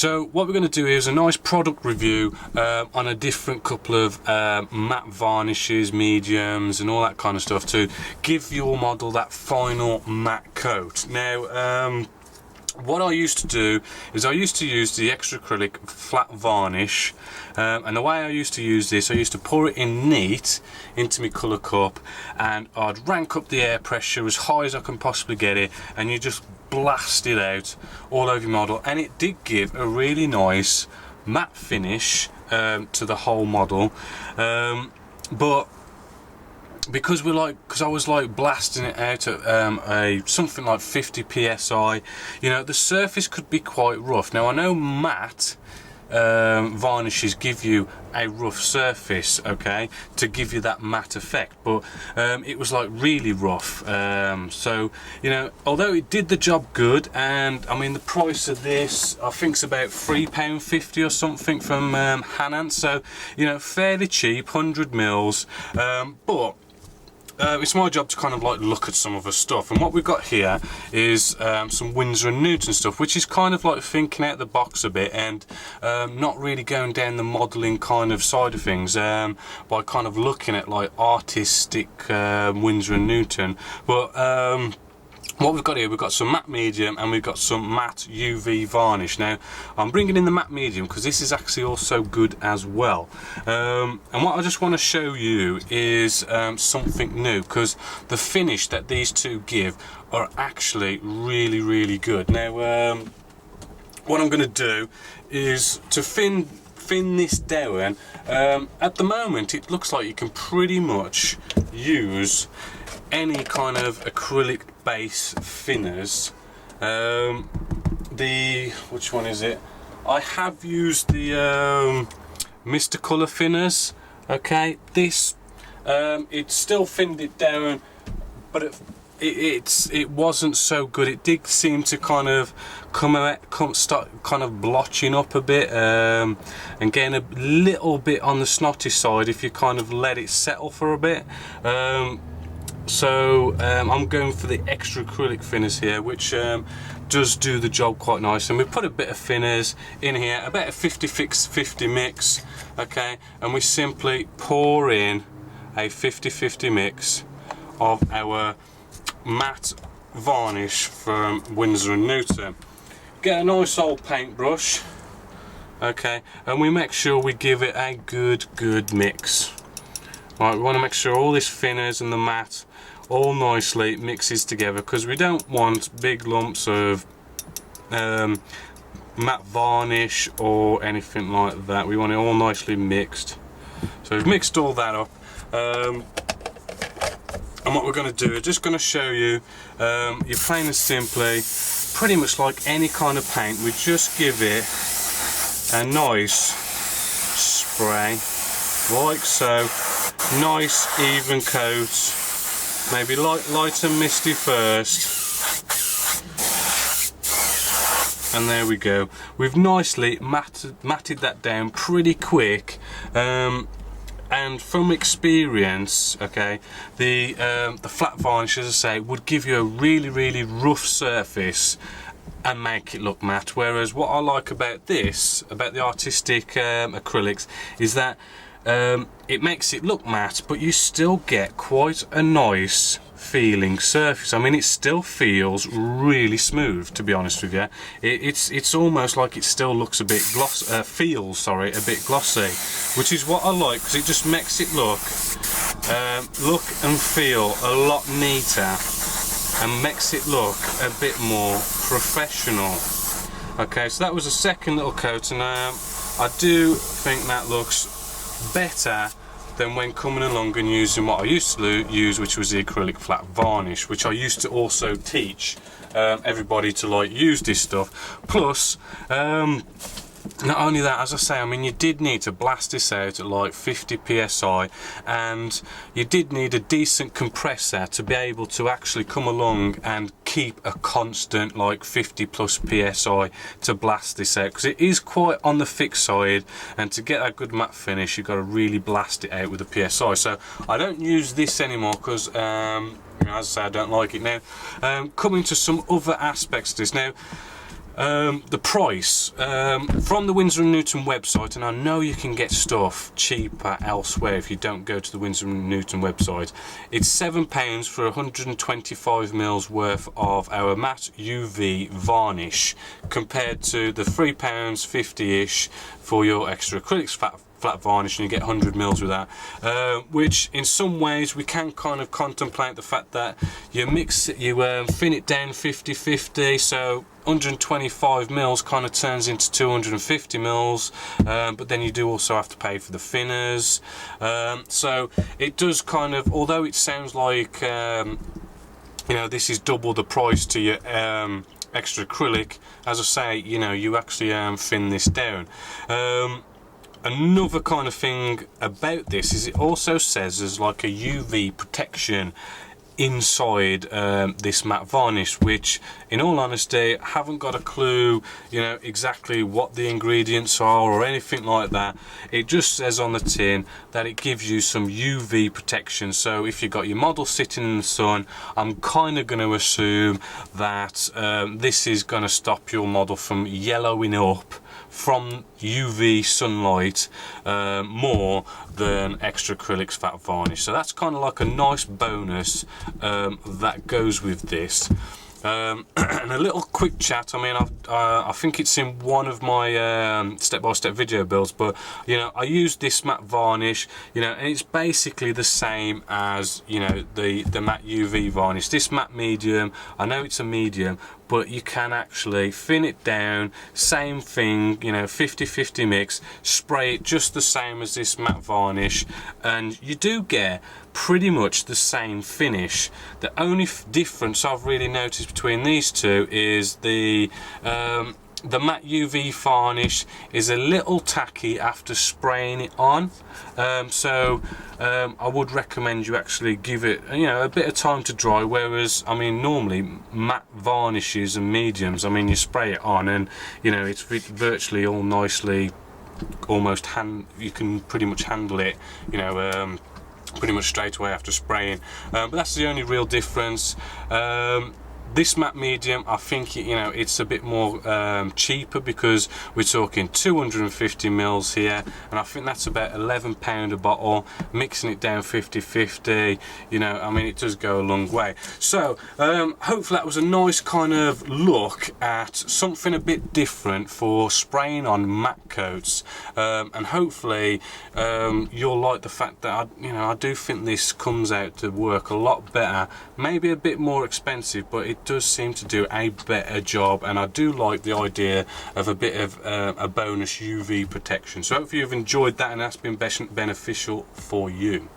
So what we're going to do is a nice product review on a different couple of matte varnishes, mediums and all that kind of stuff to give your model that final matte coat. Now what I used to do is I used to use the extra acrylic flat varnish, and the way I used to use this, I used to pour it in neat into my colour cup, and I'd rank up the air pressure as high as I can possibly get it, and you just blast it out all over your model, and it did give a really nice matte finish to the whole model. But because I was like blasting it out at something like 50 psi, you know, the surface could be quite rough. Now I know matte varnishes give you a rough surface, okay, to give you that matte effect, but it was like really rough. So, you know, although it did the job good, and I mean the price of this I think is about £3.50 or something from Hanan, so you know, fairly cheap, 100 mils, but it's my job to kind of like look at some of the stuff, and what we've got here is some Winsor and Newton stuff, which is kind of like thinking out the box a bit and not really going down the modelling kind of side of things, by kind of looking at like artistic Winsor and Newton. But what we've got here, we've got some matte medium and we've got some matte UV varnish. Now I'm bringing in the matte medium because this is actually also good as well, and what I just want to show you is something new, because the finish that these two give are actually really good. Now what I'm going to do is to thin this down. At the moment it looks like you can pretty much use any kind of acrylic base thinners. Which one is it? I have used the Mr. Colour thinners. Okay, this it still thinned it down, but it wasn't so good. It did seem to kind of start kind of blotching up a bit, and getting a little bit on the snotty side if you kind of let it settle for a bit. So I'm going for the extra acrylic thinners here, which does do the job quite nice, and we put a bit of thinners in here, about a 50-50 mix, okay, and we simply pour in a 50-50 mix of our matte varnish from Winsor and Newton. Get a nice old paintbrush, okay, and we make sure we give it a good mix. Right, we want to make sure all this thinners and the matte all nicely mixes together, because we don't want big lumps of matte varnish or anything like that. We want it all nicely mixed. So we've mixed all that up, and what we're going to do is just going to show you, you're plain and simply, pretty much like any kind of paint, we just give it a nice spray like so. Nice even coat, maybe light and misty first, and there we go. We've nicely matted that down pretty quick, and from experience, okay, the flat varnish, as I say, would give you a really rough surface and make it look matte, whereas what I like about this, about the artistic acrylics, is that it makes it look matte, but you still get quite a nice feeling surface. I mean, it still feels really smooth, to be honest with you. It's almost like it still looks a bit feels a bit glossy, which is what I like, because it just makes it look and feel a lot neater, and makes it look a bit more professional. Okay, so that was a second little coat, and I do think that looks better than when coming along and using what I used to use, which was the acrylic flat varnish, which I used to also teach everybody to like use this stuff. Plus not only that, as I say, I mean, you did need to blast this out at like 50 psi, and you did need a decent compressor to be able to actually come along and keep a constant like 50 plus psi to blast this out, because it is quite on the thick side, and to get that good matte finish you've got to really blast it out with the psi. So I don't use this anymore because as I say, I don't like it. Now coming to some other aspects of this now, The price from the Winsor & Newton website, and I know you can get stuff cheaper elsewhere if you don't go to the Winsor & Newton website. It's £7 for 125ml worth of our matte UV varnish, compared to the £3.50ish for your extra acrylics flat varnish, and you get 100ml with that, which in some ways we can kind of contemplate the fact that you mix it, you thin it down 50-50, so 125ml kind of turns into 250ml, but then you do also have to pay for the thinners, so it does kind of, although it sounds like you know, this is double the price to your extra acrylic, as I say, you know, you actually thin this down. Another kind of thing about this is it also says there's like a UV protection inside this matte varnish, which in all honesty I haven't got a clue, you know, exactly what the ingredients are or anything like that. It just says on the tin that it gives you some UV protection, so if you've got your model sitting in the sun, I'm kind of going to assume that this is going to stop your model from yellowing up from UV sunlight more than extra acrylics fat varnish. So that's kind of like a nice bonus that goes with this. And a little quick chat, I mean, I think it's in one of my step-by-step video builds, but you know, I use this matte varnish, you know, and it's basically the same as, you know, the matte UV varnish. This matte medium, I know it's a medium, but you can actually thin it down, same thing, you know, 50-50 mix, spray it just the same as this matte varnish, and you do get pretty much the same finish. The only difference I've really noticed between these two is the matte UV varnish is a little tacky after spraying it on, so I would recommend you actually give it, you know, a bit of time to dry, whereas I mean normally matte varnishes and mediums, I mean you spray it on and you know it's virtually all nicely, almost you can pretty much handle it, you know, pretty much straight away after spraying, but that's the only real difference. This matte medium, I think, you know, it's a bit more cheaper because we're talking 250ml here, and I think that's about £11 a bottle. Mixing it down 50-50, you know, I mean, it does go a long way. So hopefully that was a nice kind of look at something a bit different for spraying on matte coats, and hopefully you'll like the fact that I do think this comes out to work a lot better, maybe a bit more expensive, but it does seem to do a better job, and I do like the idea of a bit of a bonus UV protection. So hopefully you've enjoyed that and that's been beneficial for you.